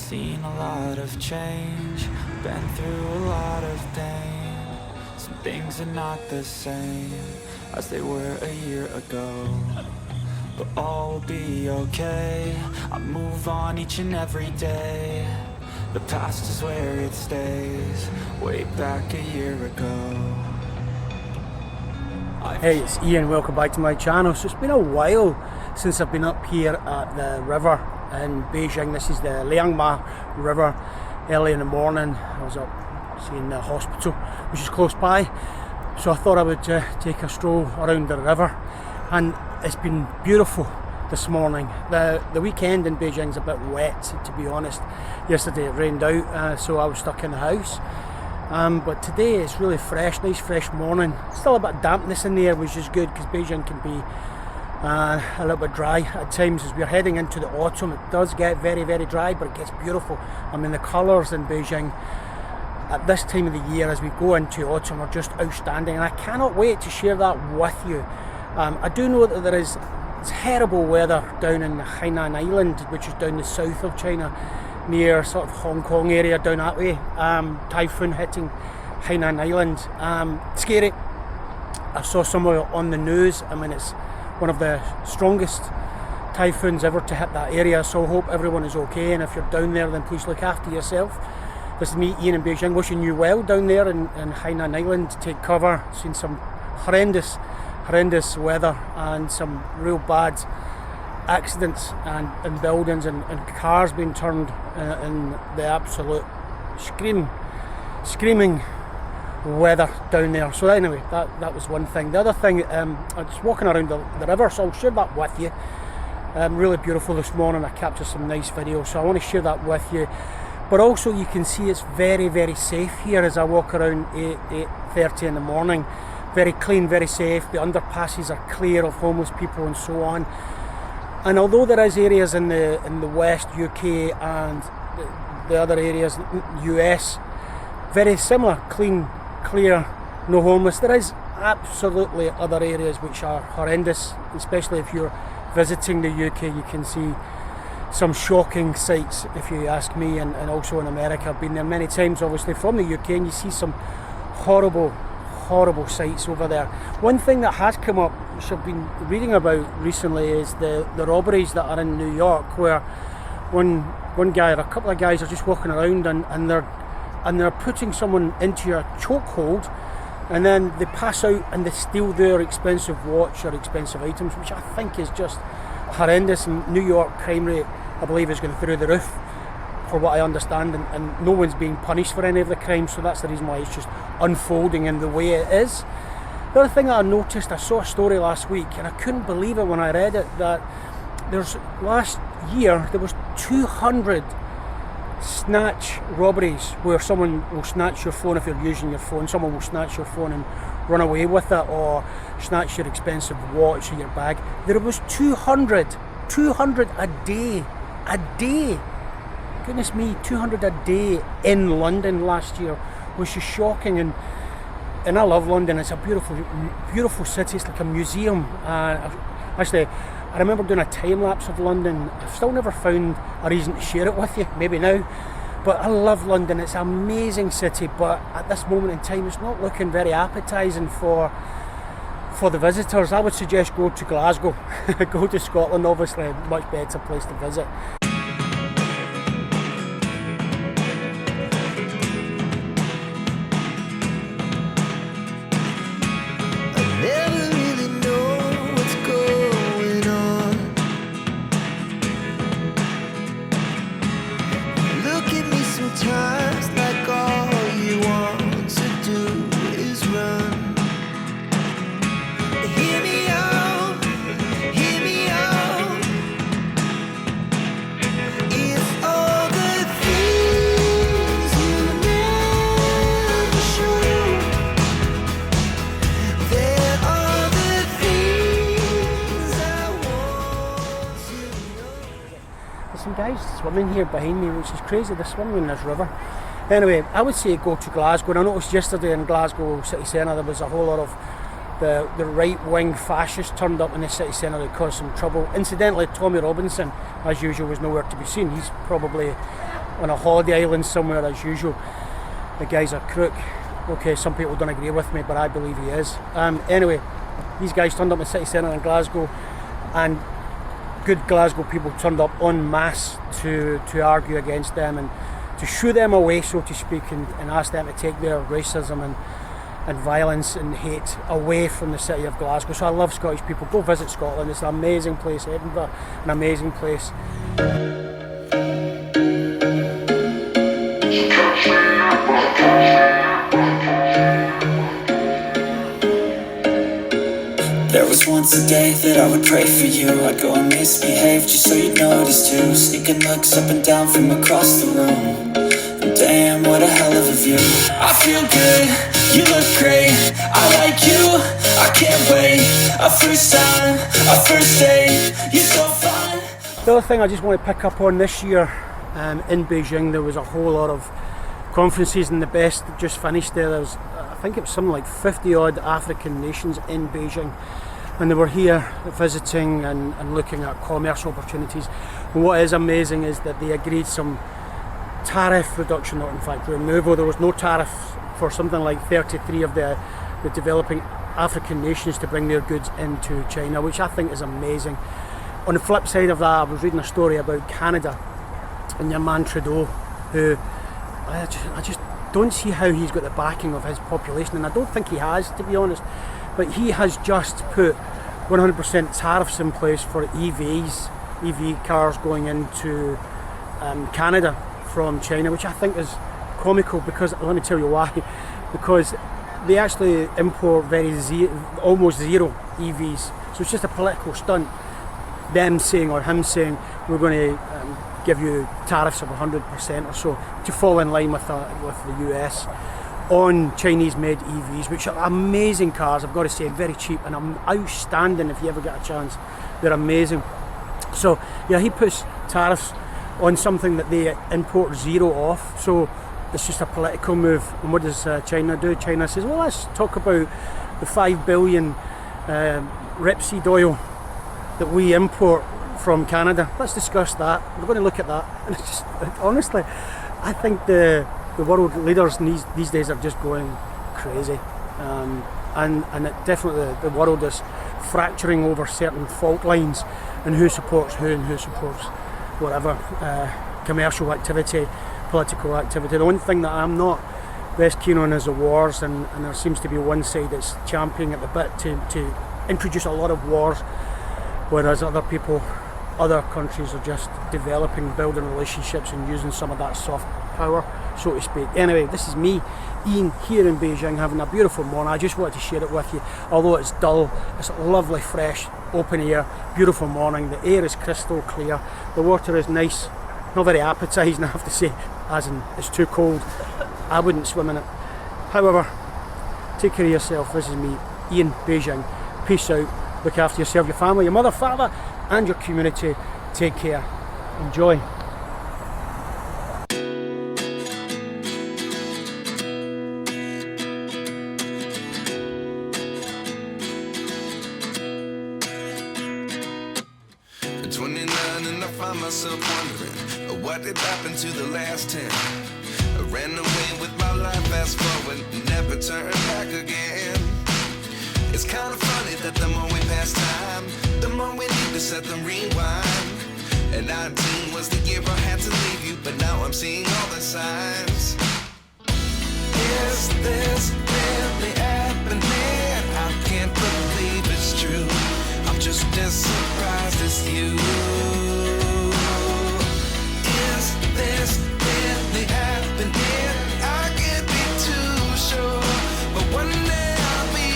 Seen a lot of change, been through a lot of pain. Some things are not the same as they were a year ago, but all will be okay. I move on each and every day. The past is where it stays, way back a year ago. Hey, it's Ian, welcome back to my channel. So it's been a while since I've been up here at the river in Beijing. This is the Liangma River. Early in the morning I was up seeing the hospital which is close by, so I thought I would take a stroll around the river, and it's been beautiful this morning. The weekend in Beijing's a bit wet, to be honest. Yesterday it rained out, so I was stuck in the house. But today it's really fresh, nice fresh morning. Still a bit of dampness in the air, which is good because Beijing can be a little bit dry at times. As we're heading into the autumn, it does get very, very dry, but it gets beautiful. I mean, the colours in Beijing at this time of the year as we go into autumn are just outstanding, and I cannot wait to share that with you. I do know that there is terrible weather down in Hainan Island, which is down the south of China, near sort of Hong Kong area, down that way. Typhoon hitting Hainan Island. Scary. I saw somewhere on the news, I mean, it's one of the strongest typhoons ever to hit that area, so I hope everyone is okay, and if you're down there then please look after yourself. This is me, Ian, in Beijing, wishing you well down there in Hainan Island. Take cover. Seen some horrendous weather and some real bad accidents and buildings and cars being turned in the absolute screaming weather down there. So anyway, that was one thing. The other thing, I was walking around the river, so I'll share that with you. Really beautiful this morning. I captured some nice videos, so I want to share that with you. But also you can see it's very, very safe here as I walk around 8:30 in the morning. Very clean, very safe. The underpasses are clear of homeless people and so on. And although there is areas in the West, UK, and the other areas, US, very similar, clean, clear, no homeless, there is absolutely other areas which are horrendous, especially if you're visiting the UK. You can see some shocking sights, if you ask me, and also in America. I've been there many times, obviously, from the UK, and you see some horrible sights over there. One thing that has come up, which I've been reading about recently, is the robberies that are in New York, where one guy or a couple of guys are just walking around and they're putting someone into a chokehold, and then they pass out and they steal their expensive watch or expensive items, which I think is just horrendous. And New York crime rate, I believe, is going through the roof, for what I understand, and no one's being punished for any of the crimes, so that's the reason why it's just unfolding in the way it is. The other thing that I noticed, I saw a story last week and I couldn't believe it when I read it, that last year there was 200 snatch robberies, where someone will snatch your phone if you're using your phone. Someone will snatch your phone and run away with it, or snatch your expensive watch or your bag. There was 200 a day. Goodness me, 200 a day in London last year, which is shocking. And I love London. It's a beautiful city. It's like a museum. Actually, I remember doing a time lapse of London. I've still never found a reason to share it with you, maybe now. But I love London. It's an amazing city, but at this moment in time it's not looking very appetising for the visitors. I would suggest go to Glasgow. Go to Scotland, obviously, a much better place to visit. Some guys swimming here behind me, which is crazy. They're swimming in this river. Anyway, I would say go to Glasgow. And I noticed yesterday in Glasgow city centre there was a whole lot of the right-wing fascists turned up in the city centre to cause some trouble. Incidentally, Tommy Robinson, as usual, was nowhere to be seen. He's probably on a holiday island somewhere as usual. The guy's a crook. Okay, some people don't agree with me, but I believe he is. Anyway, these guys turned up in the city centre in Glasgow, and good Glasgow people turned up en masse to argue against them and to shoo them away, so to speak, and ask them to take their racism and violence and hate away from the city of Glasgow. So I love Scottish people. Go visit Scotland. It's an amazing place. Edinburgh, an amazing place. There was once a day that I would pray for you. I'd go and misbehave just so you'd notice too. Sneaking looks up and down from across the room. And damn, what a hell of a view. I feel good, you look great. I like you, I can't wait. A first time, a first date. You're so fun. The other thing I just want to pick up on this year, in Beijing, there was a whole lot of conferences, and the best just finished there. There was, I think it was something like 50 odd African nations in Beijing, and they were here visiting and looking at commerce opportunities. And what is amazing is that they agreed some tariff reduction, or in fact removal. There was no tariff for something like 33 of the developing African nations to bring their goods into China, which I think is amazing. On the flip side of that, I was reading a story about Canada and your man Trudeau, who I just don't see how he's got the backing of his population, and I don't think he has, to be honest. But he has just put 100% tariffs in place for EV cars going into Canada from China, which I think is comical, because let me tell you why. Because they actually import almost zero EVs, so it's just a political stunt. Them saying, or him saying, we're going to give you tariffs of 100% or so to fall in line with the US on Chinese-made EVs, which are amazing cars, I've got to say, very cheap and outstanding if you ever get a chance. They're amazing. So yeah, he puts tariffs on something that they import zero off, so it's just a political move. And what does China do? China says, well, let's talk about the 5 billion rapeseed oil that we import from Canada. Let's discuss that. We're going to look at that. And it's just, honestly, I think the world leaders these days are just going crazy, and it definitely, the world is fracturing over certain fault lines and who supports who and who supports whatever commercial activity, political activity. The one thing that I'm not best keen on is the wars, and there seems to be one side that's championing at the bit to introduce a lot of wars, whereas other countries are just developing, building relationships and using some of that soft power, so to speak. Anyway, this is me, Ian, here in Beijing, having a beautiful morning. I just wanted to share it with you. Although it's dull, it's lovely, fresh, open air, beautiful morning. The air is crystal clear. The water is nice, not very appetising, I have to say, as in it's too cold. I wouldn't swim in it. However, take care of yourself. This is me, Ian, Beijing. Peace out. Look after yourself, your family, your mother, father, and your community. Take care. Enjoy. At 29 and I find myself wondering what did happen to the last 10. I ran away with my life, fast forward, never turn back again. It's kind of funny that the more we pass time, the more we need to set them rewind. And 19 was the year I had to leave you, but now I'm seeing all the signs. Is this really happening? I can't believe it's true. I'm just as surprised as you. Is this really happening? I can't be too sure, but one day I'll be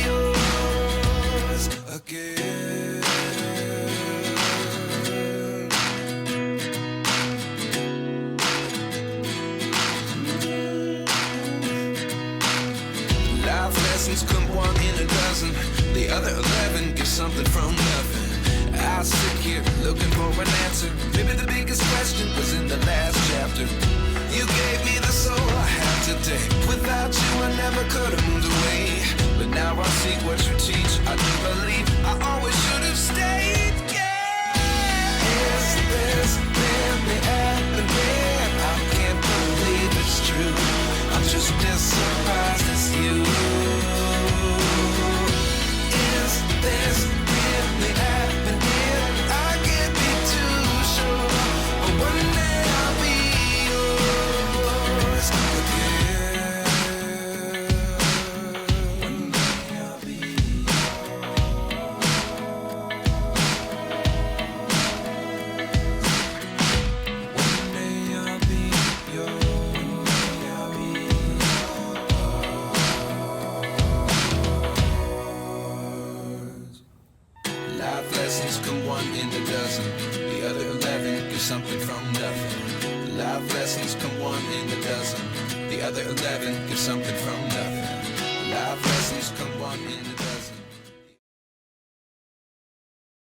yours again. Life lessons come one in a dozen. The other 11 get something from nothing. I sit here looking for an answer. Maybe the biggest question was in the last chapter. You gave me the soul I have today. Without you I never could have moved away. But now I see what you teach. I do believe I always should have stayed. Yeah. Is this really happening? I in a dozen. The other 11 give something from nothing. Life lessons come one in a dozen. The other 11 give something from nothing. Life lessons come one in a dozen.